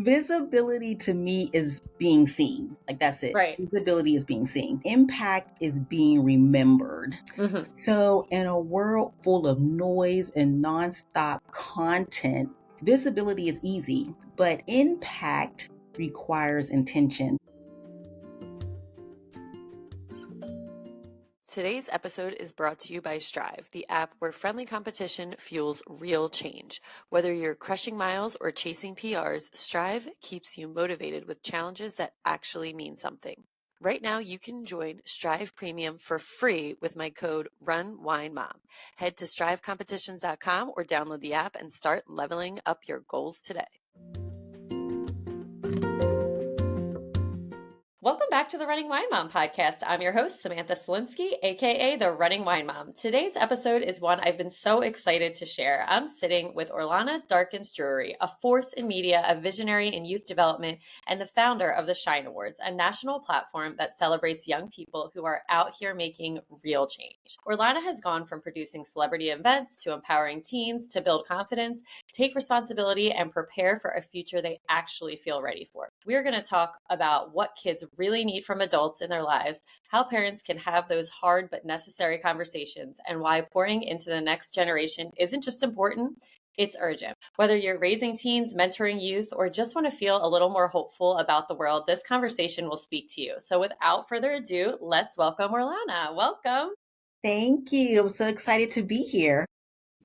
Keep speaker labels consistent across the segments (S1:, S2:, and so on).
S1: Visibility to me is being seen. Like that's it.
S2: Right.
S1: Visibility is being seen. Impact is being remembered.
S2: Mm-hmm.
S1: So in a world full of noise and nonstop content, visibility is easy, but impact requires intention.
S2: Today's episode is brought to you by Strive, the app where friendly competition fuels real change. Whether you're crushing miles or chasing PRs, Strive keeps you motivated with challenges that actually mean something. Right now, you can join Strive Premium for free with my code RUNWINEMOM. Head to strivecompetitions.com or download the app and start leveling up your goals today. Welcome back to the Running Wine Mom podcast. I'm your host, Samantha Selinsky, aka the Running Wine Mom. Today's episode is one I've been so excited to share. I'm sitting with Orlana Darkins Drewery, a force in media, a visionary in youth development, and the founder of the Shyne Awards, a national platform that celebrates young people who are out here making real change. Orlana has gone from producing celebrity events to empowering teens to build confidence, take responsibility, and prepare for a future they actually feel ready for. We're going to talk about what kids really need from adults in their lives, how parents can have those hard but necessary conversations, and why pouring into the next generation isn't just important, it's urgent. Whether you're raising teens, mentoring youth, or just want to feel a little more hopeful about the world, this conversation will speak to you. So without further ado, let's welcome Orlana. Welcome.
S1: Thank you. I'm so excited to be here.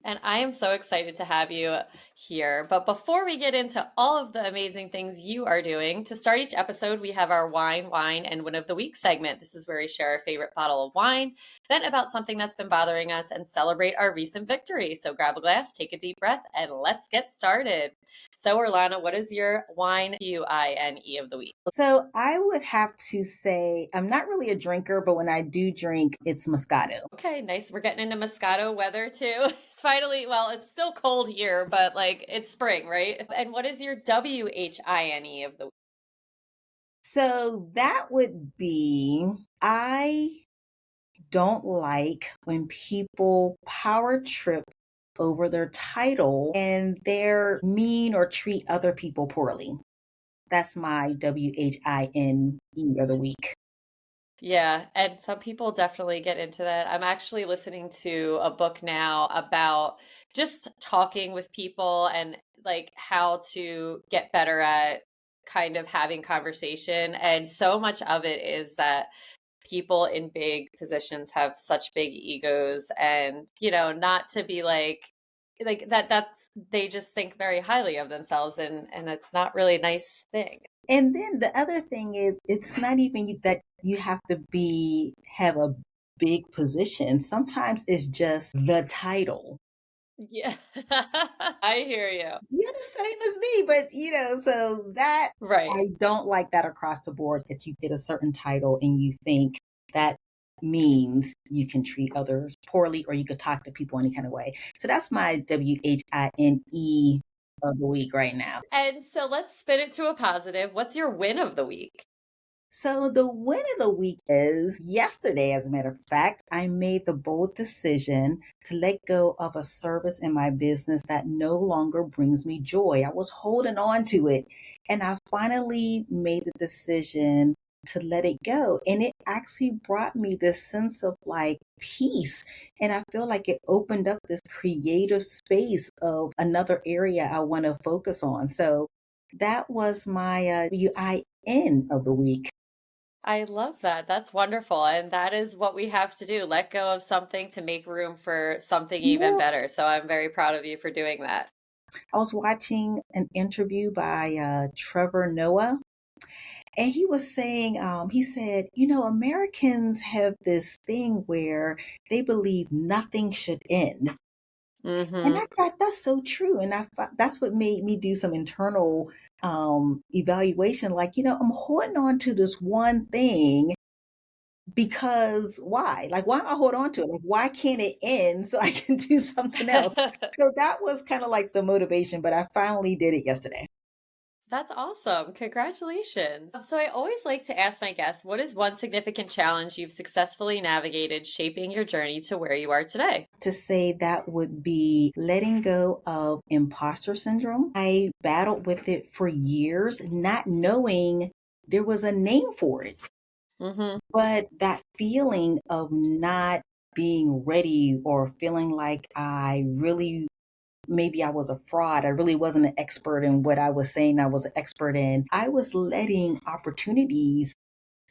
S2: And I am so excited to have you here. But before we get into all of the amazing things you are doing, to start each episode, we have our wine, and win of the week segment. This is where we share our favorite bottle of wine, vent about something that's been bothering us, and celebrate our recent victory. So grab a glass, take a deep breath, and let's get started. So Orlana, what is your wine, W-I-N-E of the week?
S1: So I would have to say, I'm not really a drinker, but when I do drink, it's Moscato.
S2: Okay, nice. We're getting into Moscato weather too. It's finally, well, it's still cold here, but like it's spring, right? And what is your W-H-I-N-E of the week?
S1: So that would be, I don't like when people power trip over their title and they're mean or treat other people poorly. That's my WHINE of the week.
S2: Yeah, and some people definitely get into that. I'm actually listening to a book now about just talking with people and like how to get better at kind of having conversation. And so much of it is that people in big positions have such big egos and, not to be like that's they just think very highly of themselves and it's not really a nice thing.
S1: And then the other thing is, it's not even that you have to have a big position. Sometimes it's just the title.
S2: Yeah. I hear you.
S1: You're the same as me, but so that
S2: Right.
S1: I don't like that across the board, that you get a certain title and you think that means you can treat others poorly or you could talk to people any kind of way. So that's my WHINE of the week right now.
S2: And so let's spin it to a positive. What's your win of the week?
S1: So the win of the week is yesterday, as a matter of fact, I made the bold decision to let go of a service in my business that no longer brings me joy. I was holding on to it and I finally made the decision to let it go. And it actually brought me this sense of like peace. And I feel like it opened up this creative space of another area I want to focus on. So that was my WIN of the week.
S2: I love that. That's wonderful. And that is what we have to do. Let go of something to make room for something even
S1: Yeah.
S2: better. So I'm very proud of you for doing that.
S1: I was watching an interview by Trevor Noah, and he was saying, he said, Americans have this thing where they believe nothing should end. And I thought that's so true. And that's what made me do some internal evaluation. Like, I'm holding on to this one thing because why? Like, why am I hold on to it? Like, why can't it end so I can do something else? So that was kind of like the motivation, but I finally did it yesterday.
S2: That's awesome. Congratulations. So I always like to ask my guests, what is one significant challenge you've successfully navigated shaping your journey to where you are today?
S1: To say that would be letting go of imposter syndrome. I battled with it for years, not knowing there was a name for it.
S2: Mm-hmm.
S1: But that feeling of not being ready or feeling like I really maybe I was a fraud. I really wasn't an expert in what I was saying I was an expert in. I was letting opportunities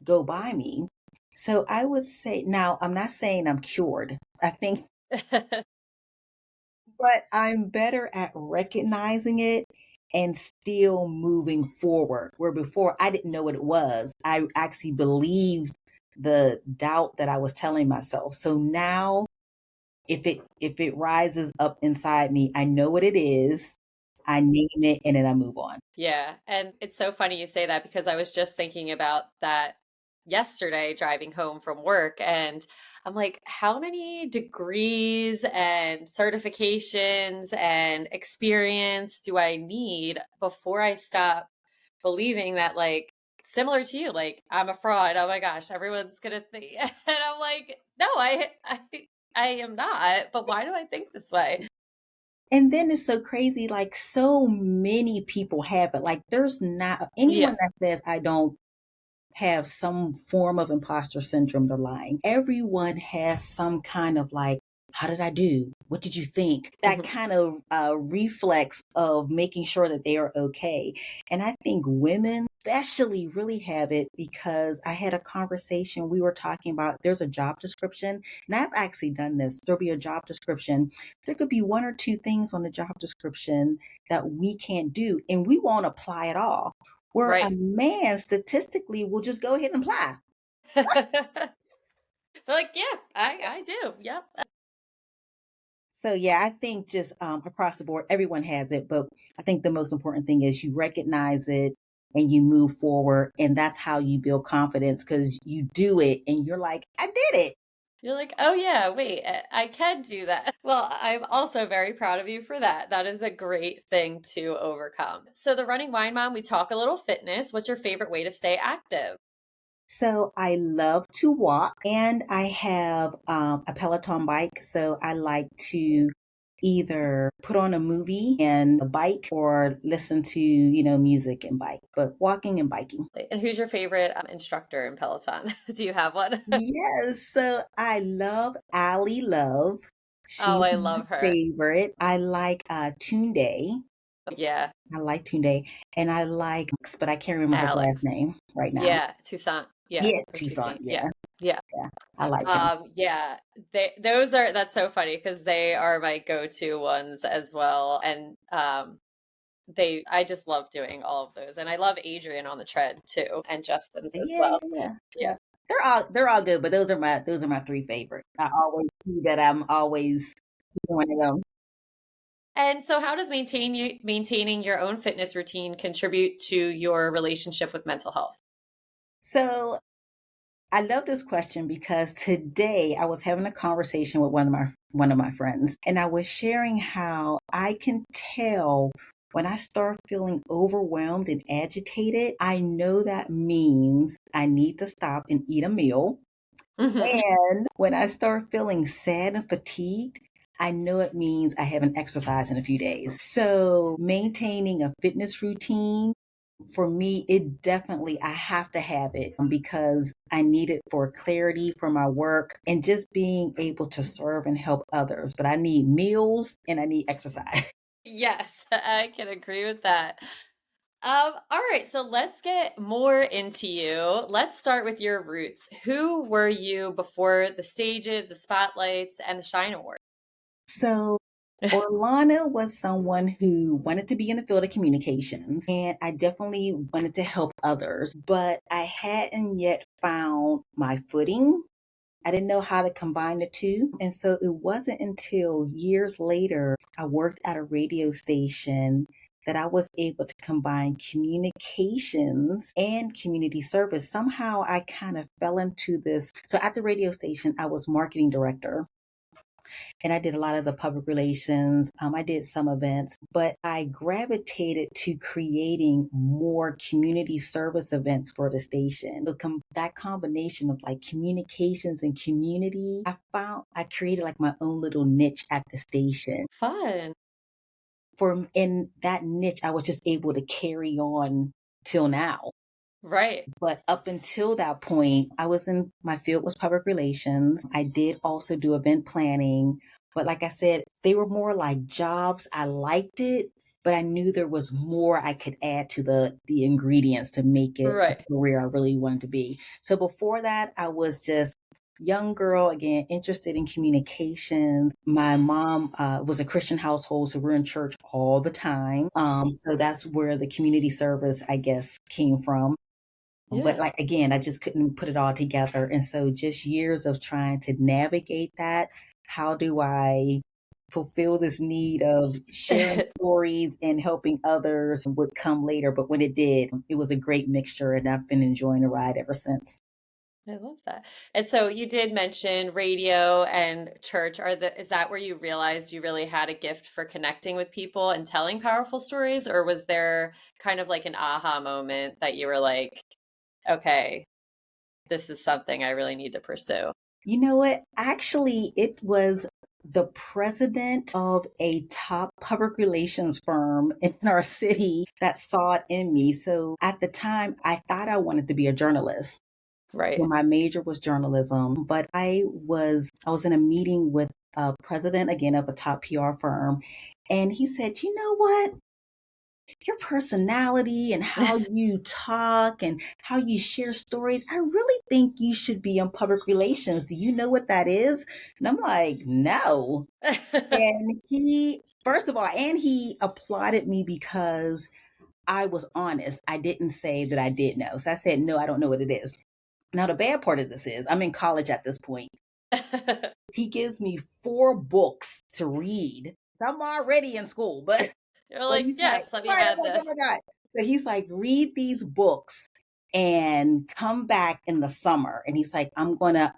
S1: go by me. So I would say, now I'm not saying I'm cured. I think, but I'm better at recognizing it and still moving forward. Where before I didn't know what it was. I actually believed the doubt that I was telling myself. So now if it rises up inside me, I know what it is. I name it and then I move on.
S2: Yeah. And it's so funny you say that because I was just thinking about that yesterday driving home from work. And I'm like, how many degrees and certifications and experience do I need before I stop believing that, like, similar to you, like, I'm a fraud. Oh my gosh, everyone's gonna think. And I'm like, no, I am not. But why do I think this way?
S1: And then it's so crazy, like so many people have it. Like there's not anyone
S2: Yeah.
S1: that says I don't have some form of imposter syndrome, they're lying. Everyone has some kind of like, how did I do? What did you think? That
S2: Mhm.
S1: kind of reflex of making sure that they are okay. And I think women especially really have it because I had a conversation. We were talking about there's a job description, and I've actually done this. There'll be a job description. There could be one or two things on the job description that we can't do, and we won't apply at all where a
S2: Right.
S1: man statistically will just go ahead and apply.
S2: They're like, yeah, I do. Yep.
S1: So yeah, I think just across the board, everyone has it, but I think the most important thing is you recognize it and you move forward, and that's how you build confidence because you do it and you're like, I did it.
S2: You're like, oh yeah, wait, I can do that. Well, I'm also very proud of you for that. That is a great thing to overcome. So, the Running Wine Mom, we talk a little fitness. What's your favorite way to stay active?
S1: So I love to walk, and I have a Peloton bike. So I like to either put on a movie and a bike or listen to, music and bike, but walking and biking.
S2: And who's your favorite instructor in Peloton? Do you have one?
S1: Yes, so I love Allie Love.
S2: Oh,
S1: She's
S2: I
S1: my
S2: love her.
S1: favorite. I like Tunde.
S2: Yeah,
S1: I like Tunde, and I like, but I can't remember his
S2: Alex.
S1: last name right now.
S2: Yeah, Toussaint. Yeah,
S1: Yeah,
S2: or
S1: Tucson.
S2: Toussaint.
S1: Yeah,
S2: Yeah, yeah.
S1: yeah, I like him.
S2: Yeah, those are that's so funny because they are my go-to ones as well. And I just love doing all of those. And I love Adrian on the tread too, and Justin's as
S1: Yeah,
S2: well.
S1: yeah, yeah,
S2: Yeah.
S1: yeah. They're all good, but those are my three favorite. I always see that I'm always one of them.
S2: And so how does maintaining your own fitness routine contribute to your relationship with mental health?
S1: So I love this question because today I was having a conversation with one of my friends, and I was sharing how I can tell when I start feeling overwhelmed and agitated. I know that means I need to stop and eat a meal.
S2: Mhm.
S1: And when I start feeling sad and fatigued, I know it means I haven't exercised in a few days. So maintaining a fitness routine for me, it definitely, I have to have it because I need it for clarity for my work and just being able to serve and help others. But I need meals and I need exercise.
S2: Yes, I can agree with that. All right, so let's get more into you. Let's start with your roots. Who were you before the stages, the spotlights, and the Shine Award?
S1: So Orlana was someone who wanted to be in the field of communications, and I definitely wanted to help others, but I hadn't yet found my footing. I didn't know how to combine the two. And so it wasn't until years later I worked at a radio station that I was able to combine communications and community service. Somehow I kind of fell into this. So at the radio station, I was marketing director. and I did a lot of the public relations. I did some events, but I gravitated to creating more community service events for the station. That combination of like communications and community, I created like my own little niche at the station.
S2: Fun.
S1: For in that niche, I was just able to carry on till now.
S2: Right.
S1: But up until that point, my field was public relations. I did also do event planning. But like I said, they were more like jobs. I liked it, but I knew there was more I could add to the ingredients to make it a
S2: Right.
S1: career I really wanted to be. So before that, I was just young girl, again, interested in communications. My mom was a Christian household, so we're in church all the time. So that's where the community service, I guess, came from. But
S2: Yeah.
S1: like again, I just couldn't put it all together. And so just years of trying to navigate that. How do I fulfill this need of sharing stories and helping others would come later. But when it did, it was a great mixture and I've been enjoying the ride ever since.
S2: I love that. And so you did mention radio and church. Is that where you realized you really had a gift for connecting with people and telling powerful stories? Or was there kind of like an aha moment that you were like, okay, this is something I really need to pursue?
S1: You know what? Actually, it was the president of a top public relations firm in our city that saw it in me. So at the time, I thought I wanted to be a journalist.
S2: Right.
S1: So my major was journalism, but I was in a meeting with a president again of a top PR firm, and he said, "You know what? Your personality and how you talk and how you share stories, I really think you should be in public relations. Do you know what that is?" And I'm like, "No." And first of all, and he applauded me because I was honest. I didn't say that I did know. So I said, "No, I don't know what it is." Now, the bad part of this is I'm in college at this point. He gives me 4 books to read. I'm already in school, but
S2: You're
S1: but
S2: like,
S1: he's like,
S2: yes, let me
S1: right, I'm
S2: add
S1: like, "Oh
S2: this.
S1: my God." So he's like, "Read these books and come back in the summer." And he's like, "I'm gonna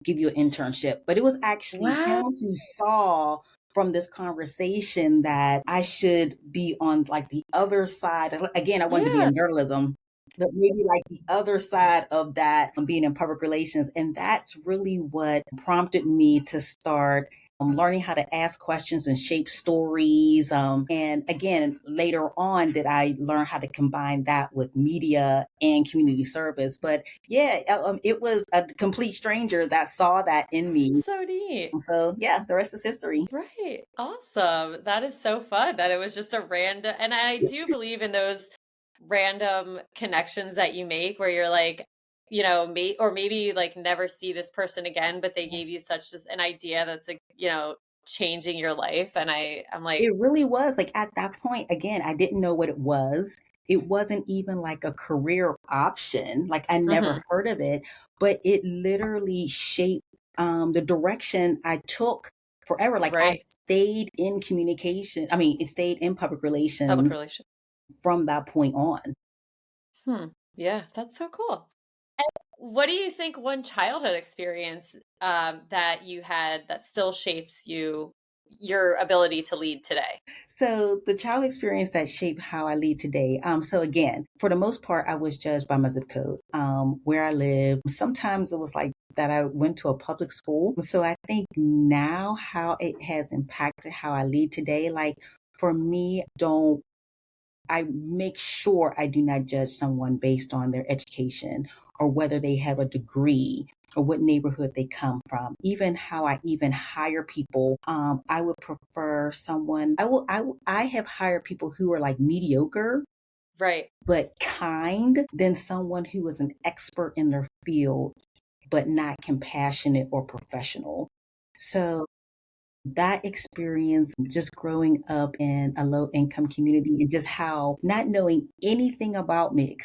S1: give you an internship." But it was actually
S2: Wow.
S1: him who saw from this conversation that I should be on like the other side. Again, I wanted to be
S2: Yeah.
S1: in journalism, but maybe like the other side of that, being in public relations. And that's really what prompted me to start learning how to ask questions and shape stories. And again, later on, did I learn how to combine that with media and community service. But yeah, it was a complete stranger that saw that in me.
S2: So neat.
S1: So yeah, the rest is history.
S2: Right. Awesome. That is so fun that it was just a random, and I do believe in those random connections that you make where you're like, or maybe you like never see this person again, but they gave you an idea that's like, changing your life. And I'm like,
S1: It really was like at that point, again, I didn't know what it was. It wasn't even like a career option. Like I never
S2: mhm,
S1: heard of it, but it literally shaped the direction I took forever. Like I
S2: right.
S1: stayed in communication. I mean, it stayed in public
S2: Public
S1: relations
S2: relation.
S1: from that point on.
S2: Hmm. Yeah, that's so cool. What do you think one childhood experience that you had that still shapes your ability to lead today?
S1: So the child experience that shaped how I lead today. So again, for the most part, I was judged by my zip code, where I live. Sometimes it was like that I went to a public school. So I think now how it has impacted how I lead today, like for me, don't I make sure I do not judge someone based on their education or whether they have a degree or what neighborhood they come from. Even how I even hire people, I would prefer someone. I have hired people who are like mediocre
S2: Right.
S1: but kind than someone who is an expert in their field but not compassionate or professional. So that experience just growing up in a low income community and just how not knowing anything about me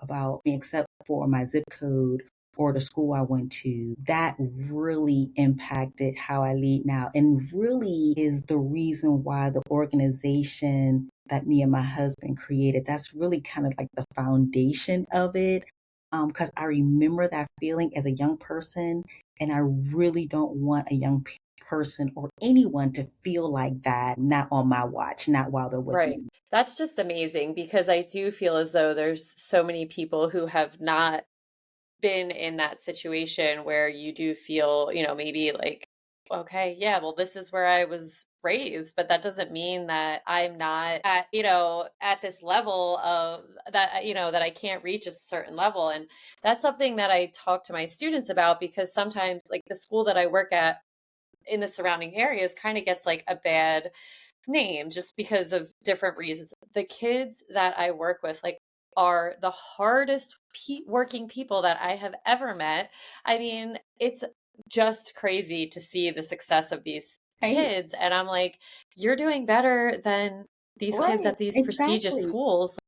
S1: about me except for my zip code or the school I went to, that really impacted how I lead now and really is the reason why the organization that me and my husband created, that's really kind of like the foundation of it. Because I remember that feeling as a young person And I really don't want a young person or anyone to feel like that, not on my watch, not while they're with
S2: Right.
S1: me.
S2: That's just amazing because I do feel as though there's so many people who have not been in that situation where you do feel, maybe like, okay, yeah, well, this is where I was raised, but that doesn't mean that I'm not at, at this level of that, that I can't reach a certain level. And that's something that I talk to my students about because sometimes, like the school that I work at in the surrounding areas, kind of gets like a bad name just because of different reasons. The kids that I work with, like, are the hardest working people that I have ever met. I mean, it's just crazy to see the success of these
S1: Right?
S2: kids. And I'm like, you're doing better than these kids
S1: Right.
S2: at these prestigious
S1: Exactly.
S2: schools.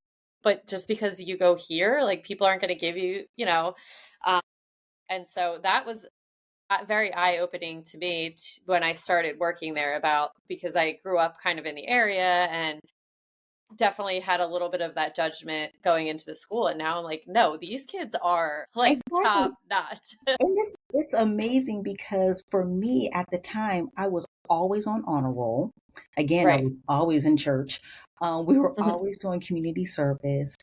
S2: But just because you go here, like, people aren't going to give you, um, and so that was very eye-opening to me when I started working there about because I grew up kind of in the area and definitely had a little bit of that judgment going into the school. And now I'm like, no, these kids are like
S1: Exactly.
S2: top notch.
S1: And this it's amazing because for me at the time, I was always on honor roll. Again, I
S2: Right.
S1: was always in church. We were
S2: Mhm.
S1: always doing community service.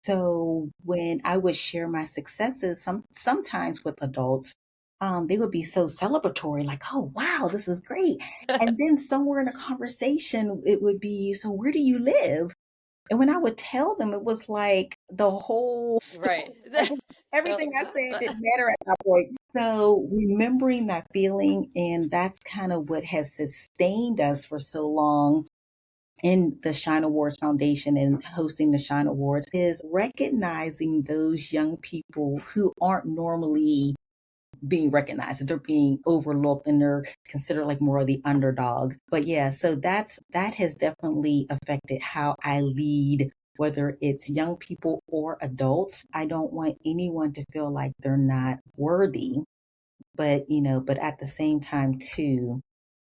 S1: So when I would share my successes, sometimes with adults, they would be so celebratory, like, "Oh, wow, this is great." And then somewhere in a conversation, it would be, "So where do you live?" And when I would tell them, it was like the whole
S2: Right.
S1: story, like
S2: Fill
S1: everything I said didn't matter at that point. So remembering that feeling, and that's kind of what has sustained us for so long in the Shine Awards Foundation and hosting the Shine Awards is recognizing those young people who aren't normally being recognized, that they're being overlooked and they're considered like more of the underdog. But yeah, so that has definitely affected how I lead, whether it's young people or adults. I don't want anyone to feel like they're not worthy, but but at the same time too,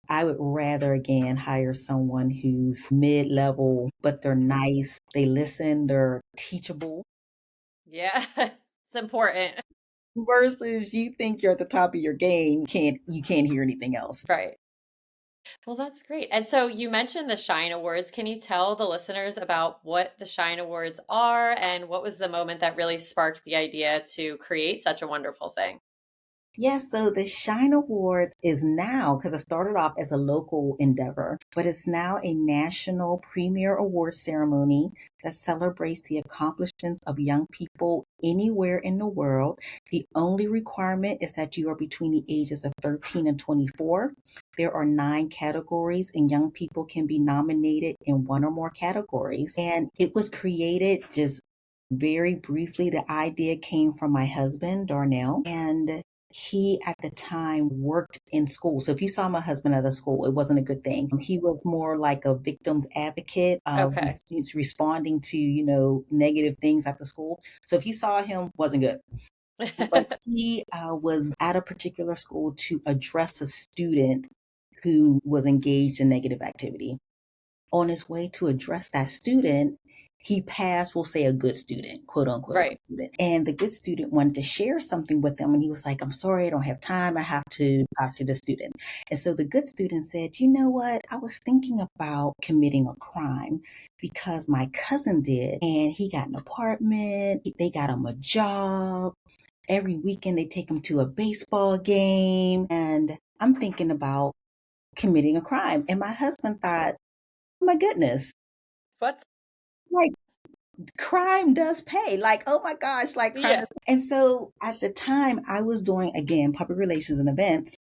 S1: I would rather again hire someone who's mid-level, but they're nice, they listen, they're teachable,
S2: Yeah. It's important.
S1: versus you think you're at the top of your game, you can't hear anything else.
S2: Right. Well, that's great. And so you mentioned the Shine Awards. Can you tell the listeners about what the Shine Awards are and what was the moment that really sparked the idea to create such a wonderful thing?
S1: Yes, so the Shine Awards is now, because it started off as a local endeavor, but it's now a national premier award ceremony that celebrates the accomplishments of young people anywhere in the world. The only requirement is that you are between the ages of 13 and 24. There are 9 categories, and young people can be nominated in one or more categories. And it was created just very briefly. The idea came from my husband, Darnell, and he at the time worked in school. So if you saw my husband at a school, it wasn't a good thing. He was more like a victim's advocate,
S2: Okay.
S1: responding to, negative things at the school. So if you saw him, wasn't good. But he was at a particular school to address a student who was engaged in negative activity. On his way to address that student, he passed, we'll say, a good student, quote unquote, a
S2: Right.
S1: good student. And the good student wanted to share something with them. And he was like, "I'm sorry, I don't have time. I have to talk to the student." And so the good student said, "You know what? I was thinking about committing a crime because my cousin did. And he got an apartment, they got him a job. Every weekend they take him to a baseball game. And I'm thinking about committing a crime." And my husband thought, "Oh my goodness,
S2: What?
S1: like crime does pay. Like, oh my gosh, like crime
S2: Yeah.
S1: does pay." And so at the time I was doing again public relations and events,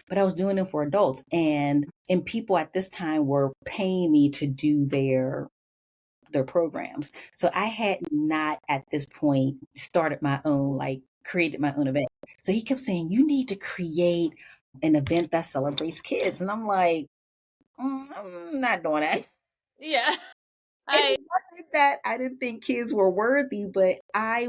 S1: but I was doing them for adults. And people at this time were paying me to do their programs. So I had not at this point started my own, like created my own event. So he kept saying, "You need to create an event that celebrates kids." And I'm like, I'm not doing that.
S2: Yeah.
S1: It
S2: I
S1: wasn't that I didn't think kids were worthy, but I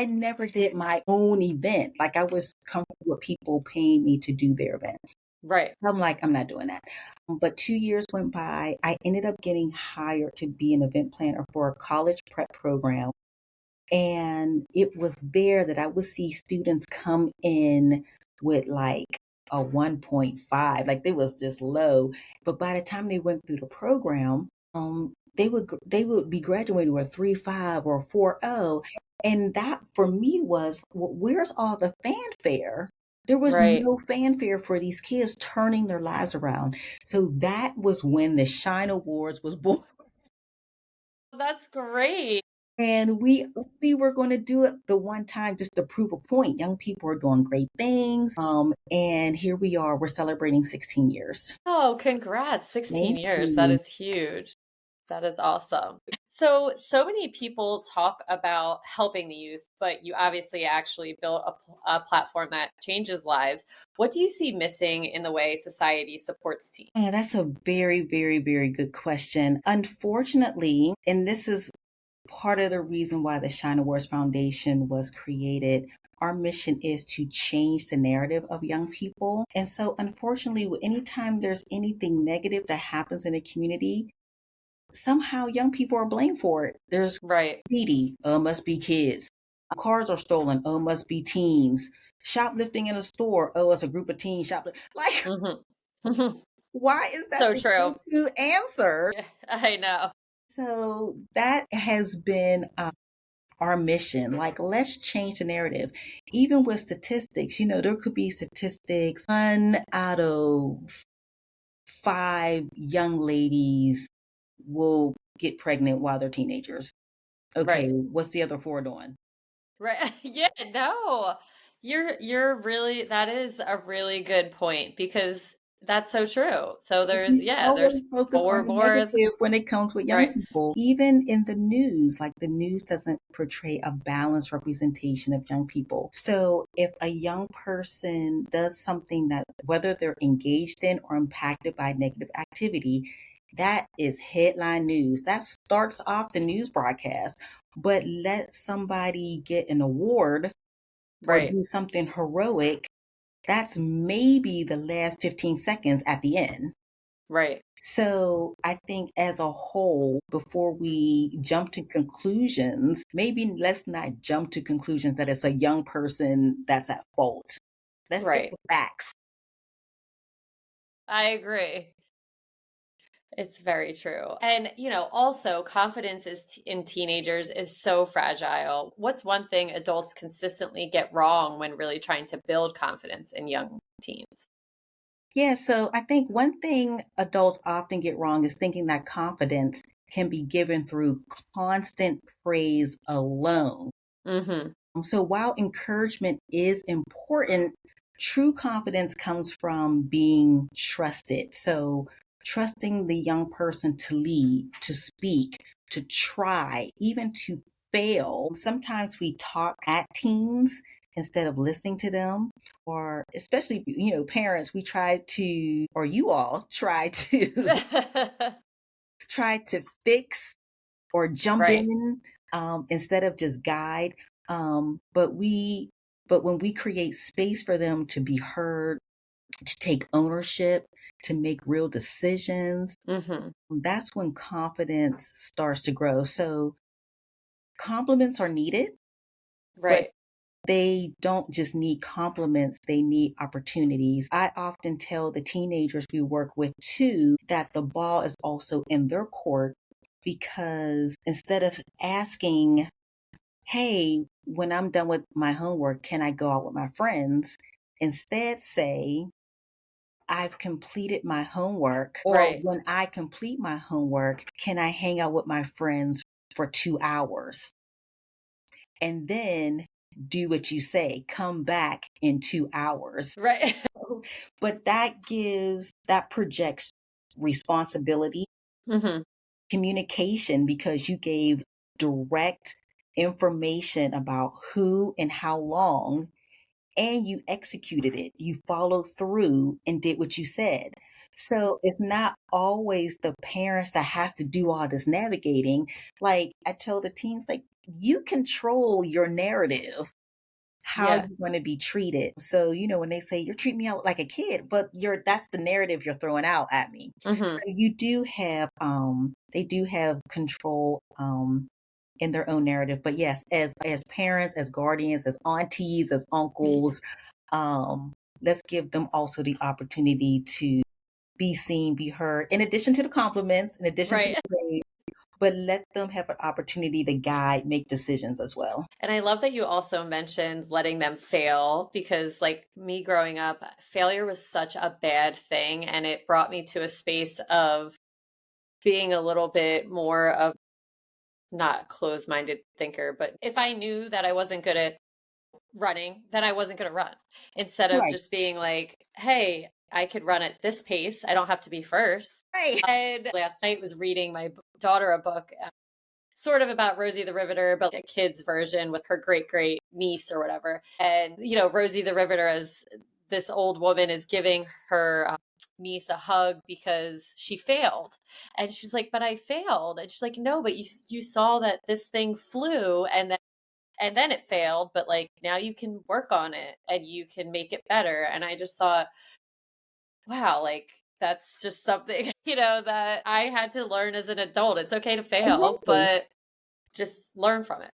S1: never did my own event. Like I was comfortable with people paying me to do their event.
S2: right.
S1: I'm like, I'm not doing that. But 2 years went by. I ended up getting hired to be an event planner for a college prep program. And it was there that I would see students come in with like a 1.5, like they was just low. But by the time they went through the program, they would be graduating with a 3.5 or a 4.0. And that for me was, well, where's all the fanfare? There was
S2: Right.
S1: no fanfare for these kids turning their lives around. So that was when the Shine Awards was born.
S2: That's great.
S1: And we were going to do it the one time just to prove a point. Young people are doing great things. And here we are. We're celebrating 16 years.
S2: Oh, congrats. 16
S1: Thank
S2: years. That
S1: you.
S2: is huge. That is awesome. So many people talk about helping the youth, but you obviously actually built a platform that changes lives. What do you see missing in the way society supports teens?
S1: Yeah, that's a very, very, very good question. Unfortunately, and this is part of the reason why the Shine Awards Foundation was created. Our mission is to change the narrative of young people. And so, unfortunately, anytime there's anything negative that happens in a community, somehow young people are blamed for it. There's
S2: Right.
S1: graffiti, oh, must be kids. Cars are stolen, oh, must be teens. Shoplifting in a store, oh, it's a group of teens shoplifting. Like,
S2: Hmm.
S1: why is that
S2: So
S1: the
S2: true.
S1: go-to answer?
S2: Yeah, I know.
S1: So that has been our mission. Like, let's change the narrative. Even with statistics, there could be statistics. 1 out of 5 young ladies will get pregnant while they're teenagers. Okay,
S2: Right.
S1: what's the other 4 doing?
S2: Right. Yeah, no. You're really that is a really good point because that's so true. So
S1: We
S2: there's
S1: always focus on
S2: four
S1: the
S2: more.
S1: negative when it comes with young
S2: Right.
S1: people. Even in the news, like the news doesn't portray a balanced representation of young people. So if a young person does something that, whether they're engaged in or impacted by negative activity, that is headline news. That starts off the news broadcast. But let somebody get an award or
S2: Right.
S1: do something heroic, that's maybe the last 15 seconds at the end.
S2: Right.
S1: So I think as a whole, before we jump to conclusions, maybe let's not jump to conclusions that it's a young person that's at fault. Let's get
S2: Right.
S1: the facts.
S2: I agree. It's very true. And, also confidence in teenagers is so fragile. What's one thing adults consistently get wrong when really trying to build confidence in young teens?
S1: Yeah, so I think one thing adults often get wrong is thinking that confidence can be given through constant praise alone.
S2: Mhm.
S1: So while encouragement is important, true confidence comes from being trusted. So trusting the young person to lead, to speak, to try, even to fail. Sometimes we talk at teens instead of listening to them, or especially, parents, we try to, or you all try to try to fix or jump
S2: Right.
S1: in, instead of just guide. But when we create space for them to be heard, to take ownership, to make real decisions,
S2: Mhm.
S1: that's when confidence starts to grow. So compliments are needed, but
S2: Right.
S1: they don't just need compliments, they need opportunities. I often tell the teenagers we work with too that the ball is also in their court, because instead of asking, hey, when I'm done with my homework, can I go out with my friends? Instead, say, I've completed my homework, or
S2: Right.
S1: when I complete my homework, can I hang out with my friends for 2 hours? And then do what you say, come back in 2 hours.
S2: Right.
S1: But that projects responsibility,
S2: Mhm.
S1: communication, because you gave direct information about who and how long, and you executed it. You followed through and did what you said. So it's not always the parents that has to do all this navigating. Like I tell the teens, like, you control your narrative, how
S2: Yeah.
S1: you're going to be treated. So, when they say you're treating me out like a kid, but that's the narrative you're throwing out at me.
S2: Mhm.
S1: So you do have, they do have control. in their own narrative. But yes, as parents, as guardians, as aunties, as uncles, um, let's give them also the opportunity to be seen, be heard, in addition to the compliments, in addition to
S2: Right.
S1: the praise, but let them have an opportunity to guide, make decisions as well.
S2: And I love that you also mentioned letting them fail because, like me growing up, failure was such a bad thing. And it brought me to a space of being a little bit more of not closed minded thinker. But if I knew that I wasn't good at running, then I wasn't going to run instead of
S1: Right,
S2: just being like, hey, I could run at this pace. I don't have to be first.
S1: right.
S2: And last night was reading my daughter a book sort of about Rosie the Riveter, but like a kid's version with her great great niece or whatever. And, you know, Rosie the Riveter, as this old woman is giving her niece a hug because she failed. And she's like, but I failed. And she's like, no, but you saw that this thing flew and then it failed, but like now you can work on it and you can make it better. And I just thought, wow, like that's just something, that I had to learn as an adult. It's okay to fail,
S1: Exactly.
S2: but just learn from it.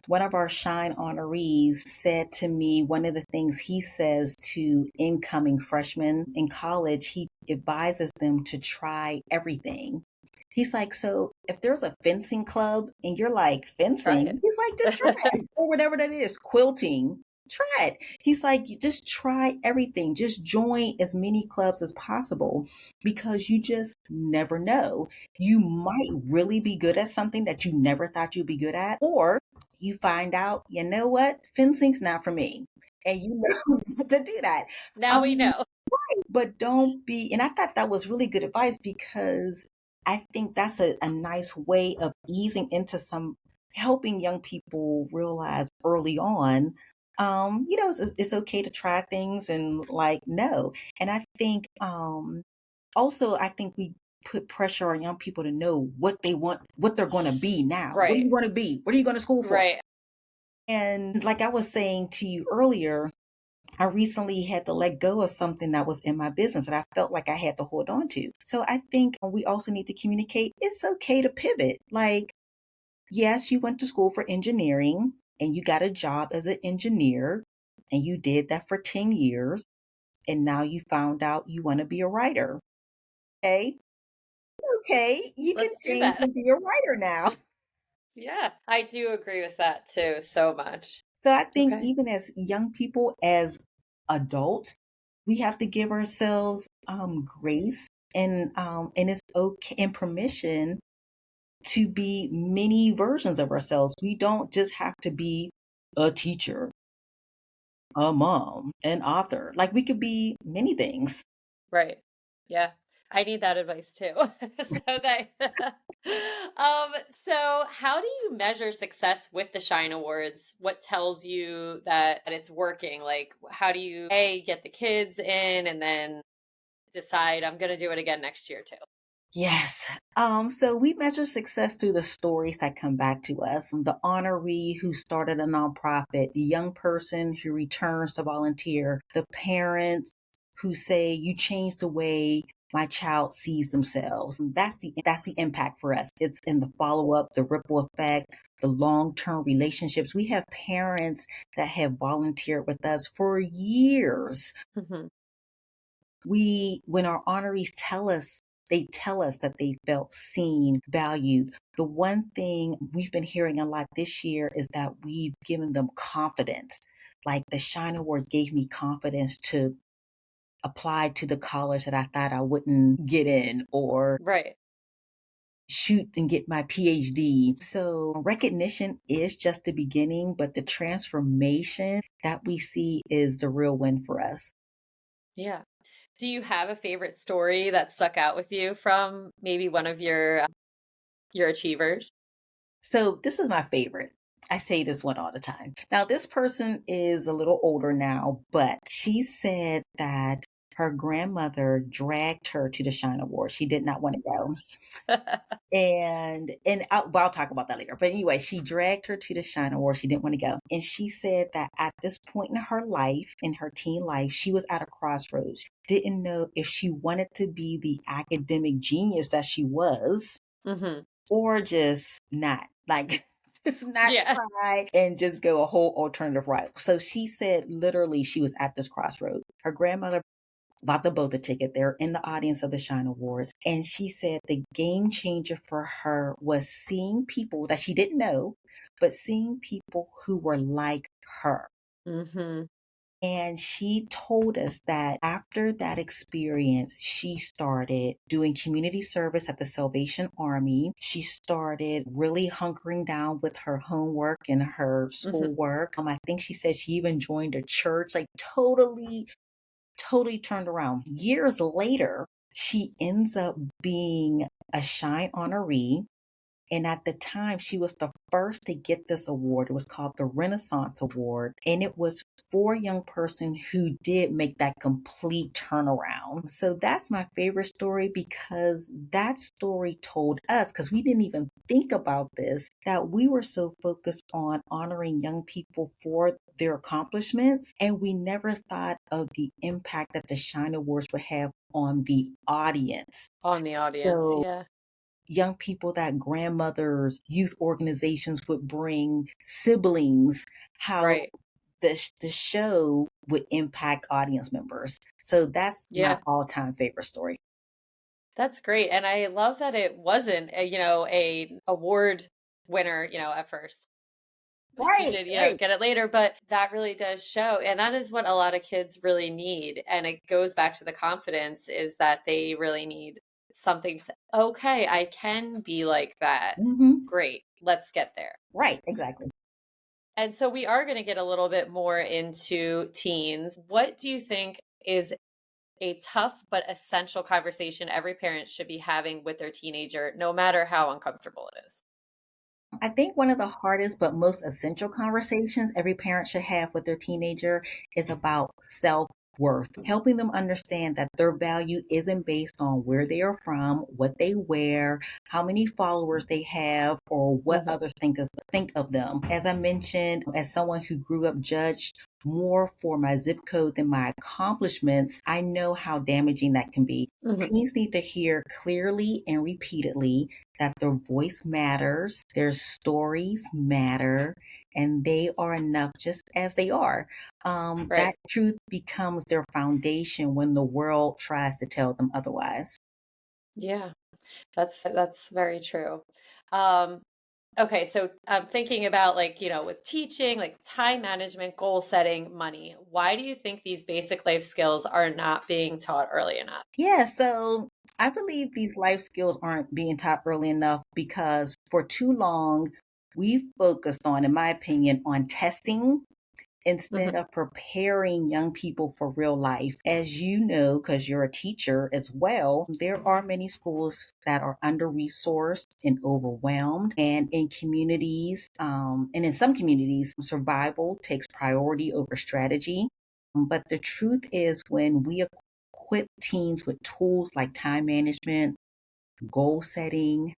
S1: One of our Shyne honorees said to me, one of the things he says to incoming freshmen in college, he advises them to try everything. He's like, so if there's a fencing club and you're like,
S2: Try
S1: fencing, he's like, just try
S2: it.
S1: it, or whatever that is, quilting, try it. He's like, you just try everything, just join as many clubs as possible because you just never know. You might really be good at something that you never thought you'd be good at, or you find out, you know what, fencing's not for me. And you know not to do that.
S2: Now we
S1: Um,
S2: know.
S1: but don't be, and I thought that was really good advice because I think that's a nice way of easing into some, helping young people realize early on, it's okay to try things and like, no. And I think, also, I think we put pressure on young people to know what they want, what they're going to be now. What are
S2: Right.
S1: you going to be? What are you going to school for?
S2: Right.
S1: And like I was saying to you earlier, I recently had to let go of something that was in my business that I felt like I had to hold on to. So I think we also need to communicate it's okay to pivot. Like, yes, you went to school for engineering and you got a job as an engineer and you did that for 10 years. And now you found out you want to be a writer. Okay. Okay. You can
S2: Let's do
S1: change
S2: that.
S1: and be a writer now.
S2: Yeah. I do agree with that too so much.
S1: So I think
S2: Okay.
S1: even as young people, as adults, we have to give ourselves grace and it's okay and permission to be many versions of ourselves. We don't just have to be a teacher, a mom, an author. Like we could be many things.
S2: Right. Yeah. I need that advice too. So that so how do you measure success with the Shine Awards? What tells you that it's working? Like how do you get the kids in and then decide I'm going to do it again next year too?
S1: Yes. So we measure success through the stories that come back to us. The honoree who started a nonprofit, the young person who returns to volunteer, the parents who say, you changed the way my child sees themselves. And that's the impact for us. It's in the follow-up, the ripple effect, the long-term relationships. We have parents that have volunteered with us for years.
S2: Mhm.
S1: When our honorees they tell us that they felt seen, valued. The one thing we've been hearing a lot this year is that we've given them confidence. Like the Shine Awards gave me confidence to apply to the college that I thought I wouldn't get in or
S2: Right.
S1: shoot and get my PhD. So recognition is just the beginning, but the transformation that we see is the real win for us.
S2: Yeah. Do you have a favorite story that stuck out with you from maybe one of your achievers?
S1: So this is my favorite. I say this one all the time. Now, this person is a little older now, but she said that her grandmother dragged her to the Shine Award. She did not want to go. I'll talk about that later. But anyway, she dragged her to the Shine Award. She didn't want to go. And she said that at this point in her life, in her teen life, she was at a crossroads. Didn't know if she wanted to be the academic genius that she was
S2: Mhm.
S1: or just not. Like not
S2: Yeah.
S1: try and just go a whole alternative route. So she said literally she was at this crossroad. Her grandmother bought the both a ticket. They're in the audience of the Shyne Awards. And she said the game changer for her was seeing people that she didn't know, but seeing people who were like her.
S2: Mm-hmm.
S1: And she told us that after that experience, she started doing community service at the Salvation Army. She started really hunkering down with her homework and her
S2: Mm-hmm.
S1: schoolwork. I think she said she even joined a church, like totally turned around. Years later, she ends up being a Shyne honoree. And at the time, she was the first to get this award. It was called the Renaissance Award. And it was for a young person who did make that complete turnaround. So that's my favorite story because that story told us, because we didn't even think about this, that we were so focused on honoring young people for their accomplishments. And we never thought of the impact that the Shine Awards would have on the audience.
S2: On the audience.
S1: So
S2: Yeah.
S1: young people that grandmothers, youth organizations would bring, siblings, how
S2: Right.
S1: the show would impact audience members. So that's my
S2: Yeah.
S1: all-time favorite story.
S2: That's great. And I love that it wasn't a award winner, at first. She
S1: Right,
S2: did,
S1: right.
S2: get it later, but that really does show. And that is what a lot of kids really need. And it goes back to the confidence is that they really need something to, okay, I can be like that.
S1: Hmm.
S2: Great. Let's get there.
S1: Right, exactly.
S2: And so we are going to get a little bit more into teens. What do you think is a tough but essential conversation every parent should be having with their teenager, no matter how uncomfortable it is?
S1: I think one of the hardest but most essential conversations every parent should have with their teenager is about self worth, helping them understand that their value isn't based on where they are from, what they wear, how many followers they have, or what
S2: Hmm.
S1: others think of them. As I mentioned, as someone who grew up judged more for my zip code than my accomplishments, I know how damaging that can be.
S2: Hmm.
S1: Teens need to hear clearly and repeatedly that their voice matters, their stories matter, and they are enough just as they are. That
S2: Right.
S1: truth becomes their foundation when the world tries to tell them otherwise.
S2: Yeah. That's very true. Um, okay, so I'm thinking about with teaching, like time management, goal setting, money. Why do you think these basic life skills are not being taught early enough?
S1: Yeah, so I believe these life skills aren't being taught early enough because for too long, we've focused on, in my opinion, on testing instead
S2: Hmm.
S1: of preparing young people for real life. As you know, because you're a teacher as well, there are many schools that are under resourced and overwhelmed. And in communities, and in some communities, survival takes priority over strategy. But the truth is, when we equip teens with tools like time management, goal setting,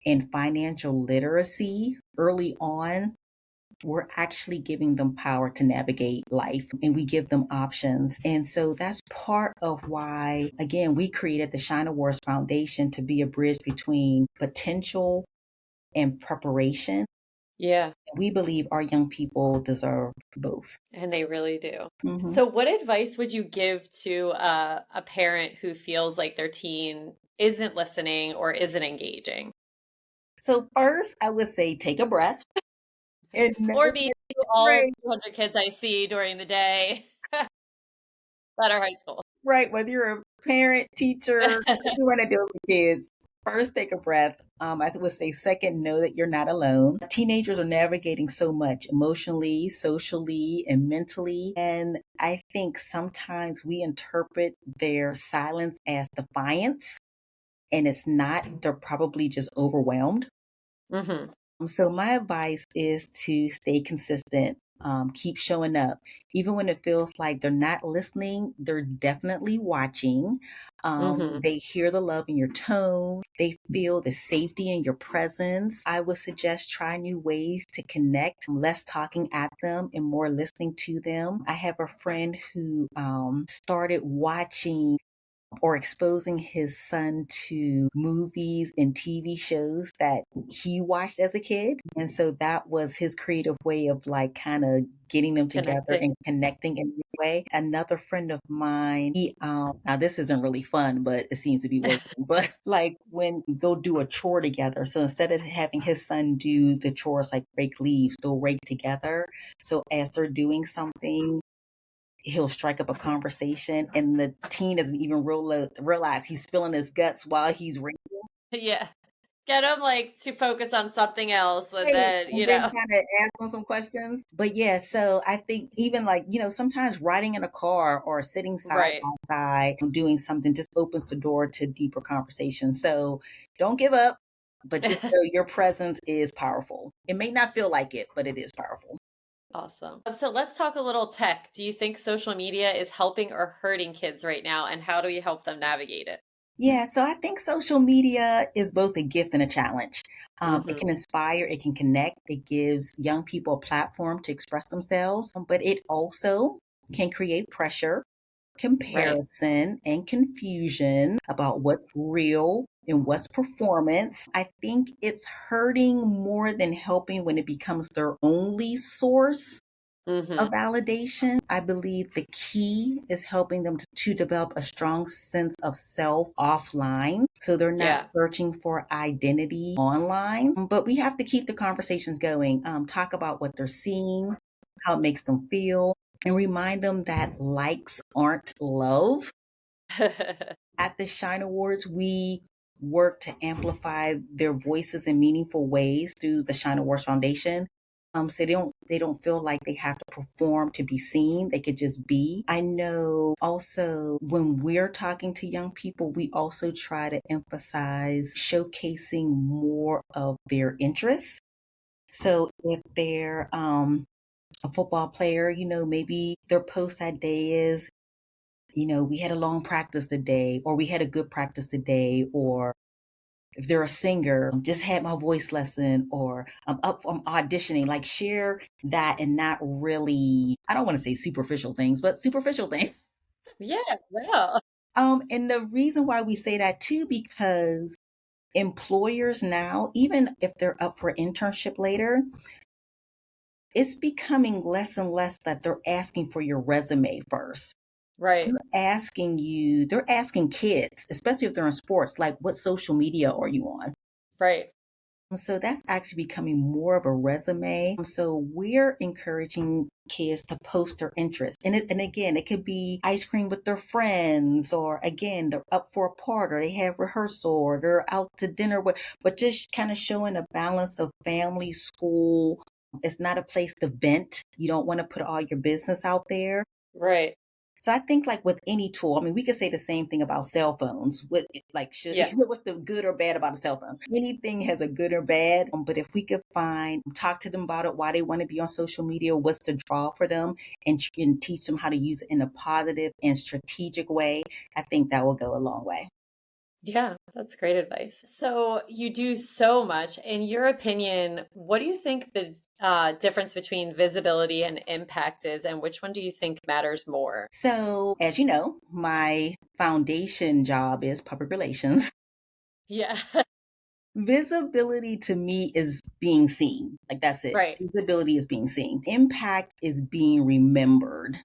S1: and financial literacy early on, we're actually giving them power to navigate life and we give them options. And so that's part of why, again, we created the Shine Awards Foundation to be a bridge between potential and preparation.
S2: Yeah,
S1: We believe our young people deserve both.
S2: and they really do.
S1: Hmm.
S2: So, what advice would you give to a parent who feels like their teen isn't listening or isn't engaging?
S1: So, first, I would say take a breath and know
S2: Or me,
S1: that
S2: all
S1: right.
S2: 200 kids I see during the day that are high school.
S1: Right, whether you're a parent, teacher, what you want to do with kids, first take a breath. I would say second, know that you're not alone. Teenagers are navigating so much emotionally, socially, and mentally. And I think sometimes we interpret their silence as defiance, and it's not. They're probably just overwhelmed.
S2: Hmm.
S1: So my advice is to stay consistent, keep showing up. Even when it feels like they're not listening, they're definitely watching.
S2: Hmm.
S1: They hear the love in your tone. They feel the safety in your presence. I would suggest try new ways to connect, less talking at them and more listening to them. I have a friend who started watching or exposing his son to movies and TV shows that he watched as a kid. And so that was his creative way of like kind of getting them together
S2: Connecting.
S1: and connecting in a way. Another friend of mine, now this isn't really fun, but it seems to be working. But like when they'll do a chore together. So instead of having his son do the chores like rake leaves, they'll rake together. So as they're doing something, he'll strike up a conversation and the teen doesn't even realize he's spilling his guts while he's raking.
S2: Yeah. Get them like to focus on something else and
S1: Right.
S2: then,
S1: And then kind of ask them some questions. But yeah, so I think even like, sometimes riding in a car or sitting side
S2: right.
S1: by side doing something just opens the door to deeper conversation. So don't give up, but just so your presence is powerful. It may not feel like it, but it is powerful.
S2: Awesome. So let's talk a little tech. Do you think social media is helping or hurting kids right now? And how do we help them navigate it?
S1: Yeah, so I think social media is both a gift and a challenge. It
S2: Hmm.
S1: can inspire, it can connect, it gives young people a platform to express themselves, but it also can create pressure,
S2: Right.
S1: comparison, and confusion about what's real and what's performance. I think it's hurting more than helping when it becomes their only source
S2: Hmm.
S1: of validation. I believe the key is helping them to develop a strong sense of self offline. So they're not
S2: Yeah.
S1: searching for identity online. But we have to keep the conversations going, talk about what they're seeing, how it makes them feel, and remind them that likes aren't love. At the Shine Awards, we work to amplify their voices in meaningful ways through the Shine Awards Foundation. So they don't feel like they have to perform to be seen. They could just be. I know also when we're talking to young people, we also try to emphasize showcasing more of their interests. So if they're a football player, maybe their post that day is, we had a long practice today, or we had a good practice today, or if they're a singer, just had my voice lesson, or I'm auditioning, like share that and not really, I don't want to say superficial things, but superficial things.
S2: Yeah. Yeah.
S1: And the reason why we say that too, because employers now, even if they're up for internship later, it's becoming less and less that they're asking for your resume first.
S2: Right.
S1: They're asking kids, especially if they're in sports, like what social media are you on?
S2: Right.
S1: So that's actually becoming more of a resume. So we're encouraging kids to post their interests. And again, it could be ice cream with their friends, or again, they're up for a part, or they have rehearsal, or they're out to dinner with, but just kind of showing a balance of family, school. It's not a place to vent. You don't want to put all your business out there.
S2: Right.
S1: So I think like with any tool, I mean, we could say the same thing about cell phones. With like,
S2: Yes.
S1: what's the good or bad about a cell phone? Anything has a good or bad. But if we could talk to them about it, why they want to be on social media, what's the draw for them, and teach them how to use it in a positive and strategic way, I think that will go a long way.
S2: Yeah, that's great advice. So you do so much. In your opinion, what do you think the difference between visibility and impact is, and which one do you think matters more?
S1: So, as you know, my foundation job is public relations.
S2: Yeah.
S1: Visibility to me is being seen. Like that's it.
S2: Right.
S1: Visibility is being seen. Impact is being remembered.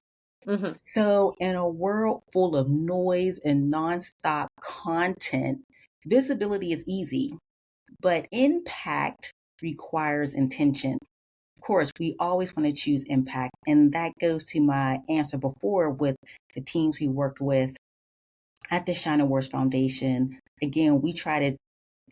S2: Hmm.
S1: So, in a world full of noise and nonstop content, visibility is easy, but impact requires intention. Of course, we always want to choose impact. And that goes to my answer before with the teens we worked with at the Shine Awards Foundation. Again, we try to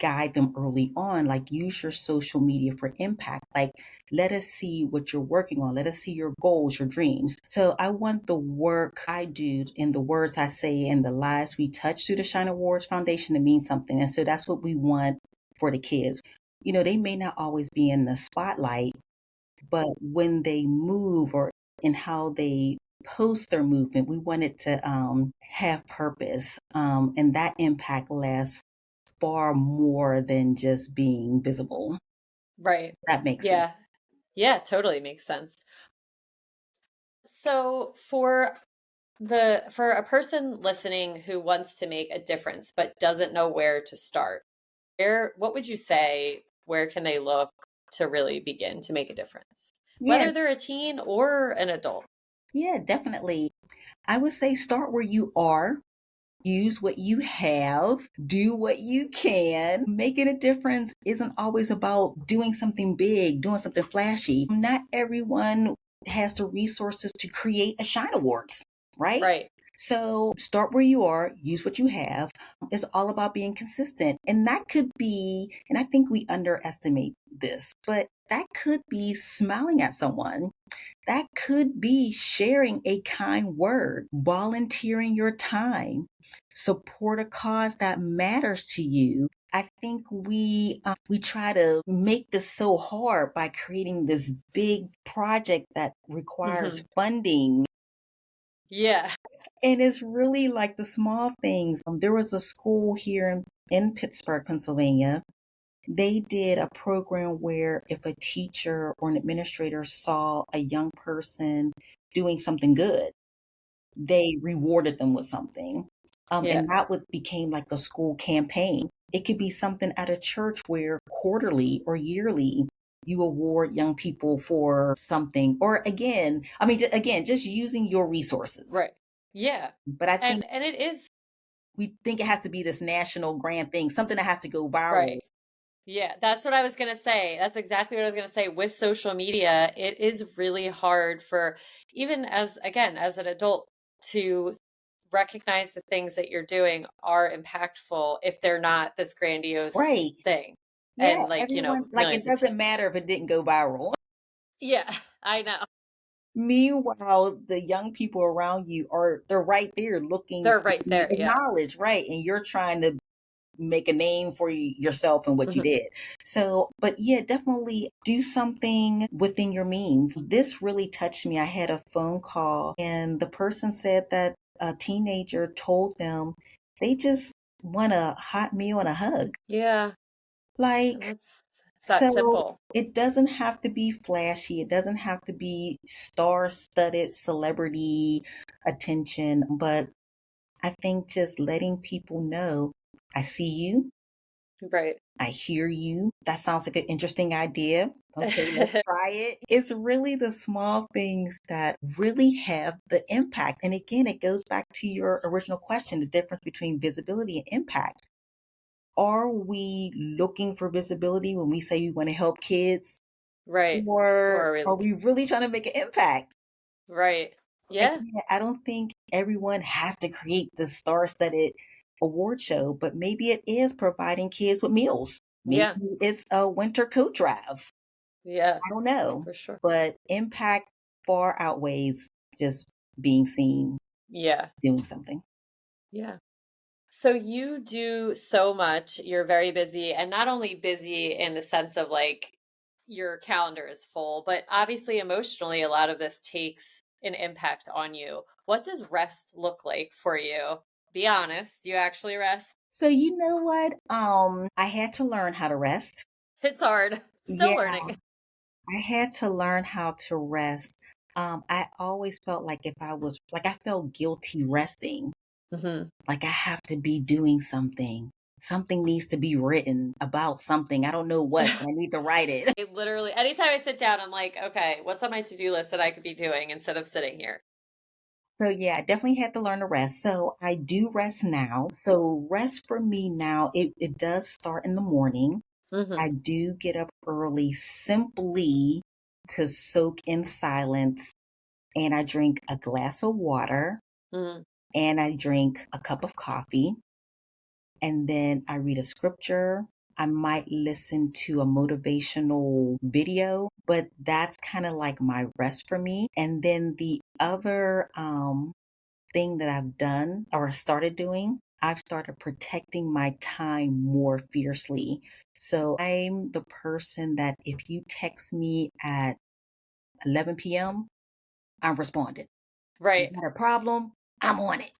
S1: guide them early on, like use your social media for impact. Like, let us see what you're working on. Let us see your goals, your dreams. So I want the work I do and the words I say and the lives we touch through the Shine Awards Foundation to mean something. And so that's what we want for the kids. They may not always be in the spotlight, but when they move or in how they post their movement, we want it to have purpose. And that impact lasts far more than just being visible.
S2: Right.
S1: That makes sense.
S2: Yeah. Yeah, totally makes sense. So for For a person listening who wants to make a difference but doesn't know where to start, what would you say, where can they look to really begin to make a difference? Whether
S1: Yes.
S2: they're a teen or an adult.
S1: Yeah, definitely. I would say start where you are. Use what you have, do what you can. Making a difference isn't always about doing something big, doing something flashy. Not everyone has the resources to create a Shine Awards, right?
S2: Right.
S1: So start where you are, use what you have. It's all about being consistent. And that could be, and I think we underestimate this, but that could be smiling at someone. That could be sharing a kind word, volunteering your time, support a cause that matters to you. I think we try to make this so hard by creating this big project that requires
S2: Hmm.
S1: funding.
S2: Yeah.
S1: And it's really like the small things. There was a school here in Pittsburgh, Pennsylvania. They did a program where if a teacher or an administrator saw a young person doing something good, they rewarded them with something.
S2: Yeah.
S1: And that would became like a school campaign. It could be something at a church where quarterly or yearly you award young people for something. Or again, I mean, again, just using your resources.
S2: Right. Yeah.
S1: But I think
S2: And it is
S1: we think it has to be this national grand thing, something that has to go viral.
S2: right. Yeah, that's what I was going to say. That's exactly what I was going to say. With social media, it is really hard for even as, again, as an adult to recognize the things that you're doing are impactful if they're not this grandiose
S1: Right.
S2: thing
S1: Yeah,
S2: and like,
S1: everyone, like it
S2: millions of
S1: doesn't
S2: people.
S1: matter if it didn't go viral.
S2: Yeah, I know.
S1: Meanwhile, the young people around you they're right there looking
S2: They're
S1: to
S2: right
S1: be
S2: there. Yeah.
S1: acknowledged, right? And you're trying to make a name for yourself and what you
S2: Hmm.
S1: did. So, but yeah, definitely do something within your means. This really touched me. I had a phone call and the person said that a teenager told them they just want a hot meal and a hug.
S2: Yeah. And
S1: Like,
S2: it's that
S1: so
S2: simple.
S1: it doesn't have to be flashy. It doesn't have to be star-studded celebrity attention, but I think just letting people know, I see you,
S2: Right.
S1: I hear you. That sounds like an interesting idea. Okay, let's try it. It's really the small things that really have the impact. And again, it goes back to your original question, the difference between visibility and impact. Are we looking for visibility when we say we want to help kids?
S2: Right. Or
S1: Or
S2: are we
S1: are
S2: looking?
S1: we really trying to make an impact?
S2: Right. Yeah.
S1: Again, I don't think everyone has to create the star-studded award show, but maybe it is providing kids with meals. Maybe
S2: Yeah.
S1: it's a winter coat drive.
S2: Yeah.
S1: I don't know.
S2: For sure.
S1: But impact far outweighs just being seen
S2: Yeah.
S1: doing something.
S2: Yeah. So you do so much. You're very busy, and not only busy in the sense of like your calendar is full, but obviously emotionally, a lot of this takes an impact on you. What does rest look like for you? Be honest, you actually rest?
S1: So you know what? I had to learn how to rest.
S2: It's hard. Still
S1: Yeah,
S2: learning.
S1: I had to learn how to rest. I always felt like if I was like I felt guilty resting.
S2: Hmm.
S1: Like I have to be doing something. Something needs to be written about something. I don't know what, but I need to write it.
S2: I literally, anytime I sit down, I'm like, okay, what's on my to-do list that I could be doing instead of sitting here?
S1: So yeah, I definitely had to learn to rest. So I do rest now. So rest for me now, it does start in the morning.
S2: Hmm.
S1: I do get up early simply to soak in silence and I drink a glass of water
S2: Hmm.
S1: and I drink a cup of coffee and then I read a scripture. I might listen to a motivational video, but that's kind of like my rest for me. And then the other thing that I've done or started doing, I've started protecting my time more fiercely. So I'm the person that if you text me at 11 p.m., I'm responding. You
S2: Right.
S1: got a problem? I'm on it.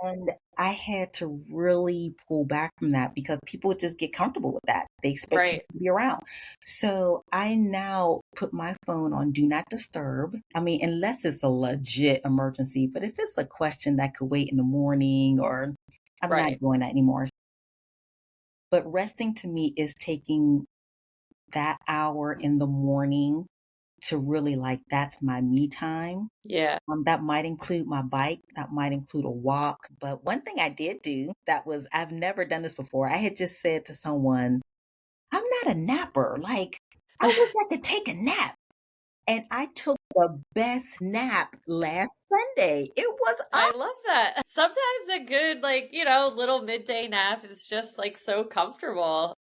S1: And I had to really pull back from that because people just get comfortable with that. They expect you
S2: Right.
S1: to be around. So I now put my phone on do not disturb. I mean, unless it's a legit emergency, but if it's a question that could wait in the morning or I'm not
S2: Right.
S1: doing that anymore. But resting to me is taking that hour in the morning to really like, that's my me time.
S2: Yeah.
S1: That might include my bike, that might include a walk. But one thing I did do that was, I've never done this before. I had just said to someone, I'm not a napper. Like, I wish I could take a nap. And I took the best nap last Sunday. It was
S2: I love that. Sometimes a good, like, little midday nap is just like so comfortable.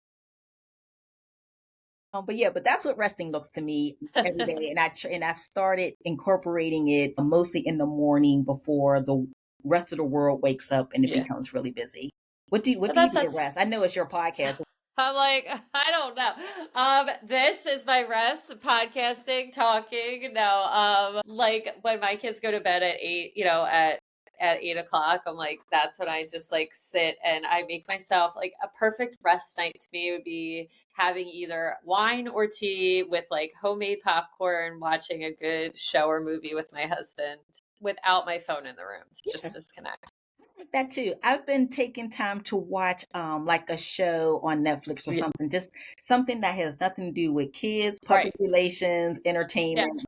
S1: but yeah, but that's what resting looks to me every day, and I've started incorporating it mostly in the morning before the rest of the world wakes up and it
S2: Yeah.
S1: becomes really busy. What
S2: But
S1: do you
S2: that's
S1: do to
S2: that's
S1: rest? I know it's your podcast.
S2: I'm like, I don't know. This is my rest, podcasting, talking. No, like when my kids go to bed at 8, at 8 o'clock, I'm like, that's when I just like sit and I make myself like a perfect rest night to me would be having either wine or tea with like homemade popcorn, watching a good show or movie with my husband without my phone in the room to
S1: Yeah,
S2: just disconnect.
S1: like that too. I've been taking time to watch like a show on Netflix or
S2: Yeah.
S1: something, just something that has nothing to do with kids, public
S2: Right.
S1: relations,
S2: Yeah.
S1: entertainment.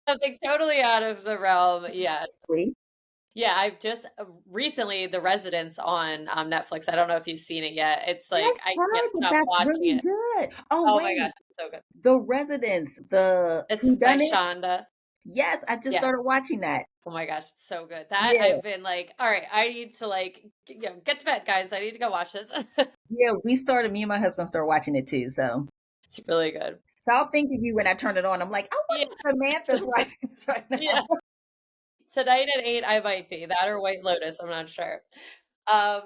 S2: Something totally out of the realm. Yes.
S1: Really.
S2: Yeah, I've just recently The Residence on Netflix. I don't know if you've seen it yet. It's like
S1: I've
S2: I can't
S1: heard that
S2: stop
S1: that's
S2: watching
S1: really
S2: it.
S1: good. Oh
S2: Oh my gosh,
S1: wait,
S2: it's so good.
S1: The Residence, the
S2: It's
S1: Who
S2: by
S1: Done It?
S2: Shonda.
S1: Yes, I just
S2: Yeah.
S1: started watching that.
S2: Oh my gosh, it's so good. That
S1: Yeah,
S2: I've been like, all right, I need to like, get to bed, guys. I need to go watch this.
S1: yeah. Me and my husband started watching it too.
S2: It's really good.
S1: So I'll think of you when I turn it on. I'm like, I
S2: Yeah,
S1: wonder if Samantha's watching this right now.
S2: yeah. Tonight at 8, I might be that or White Lotus. I'm not sure. Um,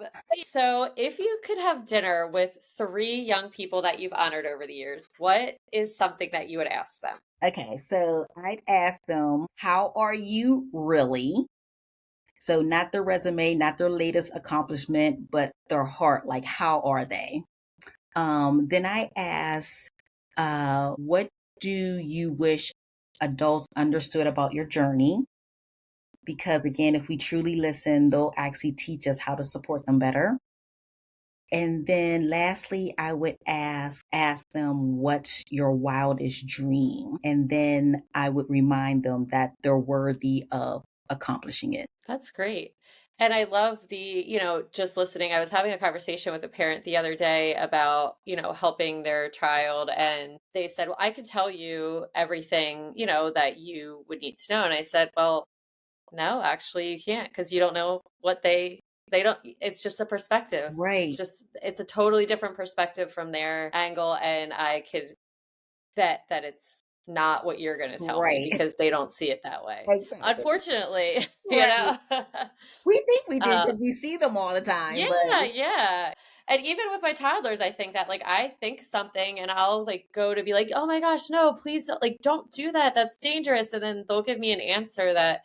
S2: so if you could have dinner with 3 young people that you've honored over the years, what is something that you would ask them?
S1: Okay, so I'd ask them, how are you really? So not their resume, not their latest accomplishment, but their heart. Like, how are they? Then I ask, what do you wish adults understood about your journey? Because again, if we truly listen, they'll actually teach us how to support them better. And then lastly, I would ask them, what's your wildest dream? And then I would remind them that they're worthy of accomplishing it.
S2: That's great. And I love just listening. I was having a conversation with a parent the other day about, helping their child. And they said, well, I could tell you everything, that you would need to know. And I said, well, no, actually you can't because you don't know what they don't, it's just a perspective.
S1: Right,
S2: It's a totally different perspective from their angle. And I could bet that it's not what you're going to tell me
S1: right,
S2: because they don't see it that way.
S1: exactly.
S2: Unfortunately, you
S1: Right.
S2: know.
S1: We think we do
S2: um,
S1: because we see them all the time, but
S2: yeah, yeah. And even with my toddlers, I think that like I think something and I'll like go to be like, "Oh my gosh, no, please don't, like don't do that. That's dangerous." And then they'll give me an answer that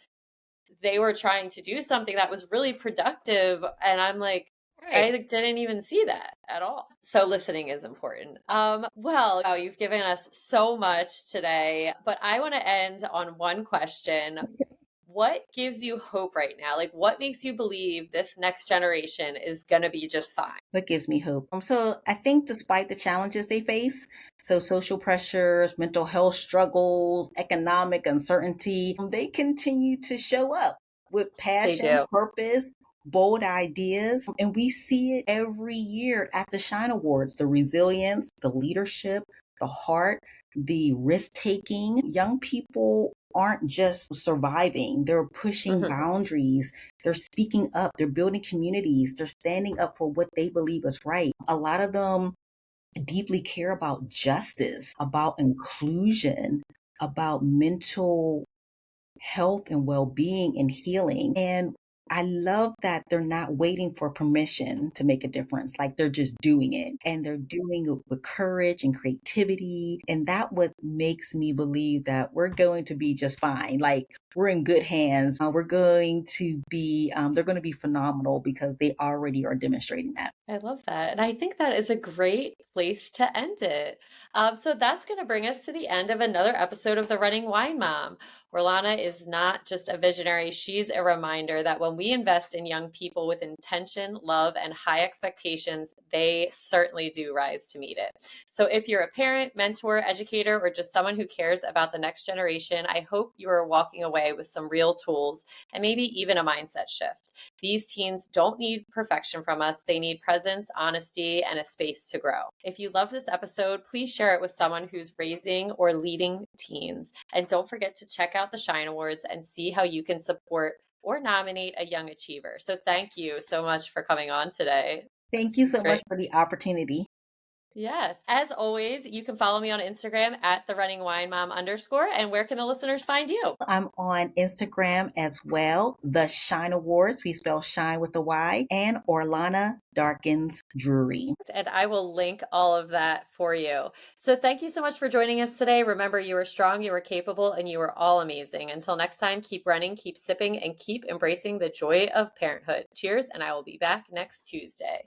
S2: they were trying to do something that was really productive and I'm like I
S1: right.
S2: like, didn't even see that at all. So listening is important. Well, wow, you've given us so much today, but I want to end on one question. What gives you hope right now? Like, what makes you believe this next generation is going to be just fine?
S1: What gives me hope? So I think despite the challenges they face, so social pressures, mental health struggles, economic uncertainty, they continue to show up with
S2: They
S1: passion,
S2: do.
S1: purpose, bold ideas. And we see it every year at the Shine Awards, the resilience, the leadership, the heart, the risk taking. Young people aren't just surviving, they're pushing
S2: Hmm.
S1: boundaries, they're speaking up, they're building communities, they're standing up for what they believe is right. A lot of them deeply care about justice, about inclusion, about mental health and well-being and healing. And I love that they're not waiting for permission to make a difference. Like, they're just doing it, and they're doing it with courage and creativity. And that what makes me believe that we're going to be just fine. Like, we're in good hands. We're going to be, they're going to be phenomenal because they already are demonstrating that.
S2: I love that. And I think that is a great place to end it. So that's going to bring us to the end of another episode of The Running Wine Mom. Orlana is not just a visionary, she's a reminder that when we invest in young people with intention, love, and high expectations, they certainly do rise to meet it. So if you're a parent, mentor, educator, or just someone who cares about the next generation, I hope you are walking away with some real tools and maybe even a mindset shift. These teens don't need perfection from us. They need presence, honesty, and a space to grow. If you love this episode, please share it with someone who's raising or leading teens. And don't forget to check out the Shyne Awards and see how you can support or nominate a young achiever. So thank you so much for coming on today.
S1: Thank you so much for the opportunity.
S2: Yes. As always, you can follow me on Instagram at the running wine mom _. And where can the listeners find you?
S1: I'm on Instagram as well. The Shyne Awards. We spell Shine with a Y, and Orlana Darkins Drewery.
S2: And I will link all of that for you. So thank you so much for joining us today. Remember, you are strong, you are capable, and you are all amazing. Until next time, keep running, keep sipping, and keep embracing the joy of parenthood. Cheers, and I will be back next Tuesday.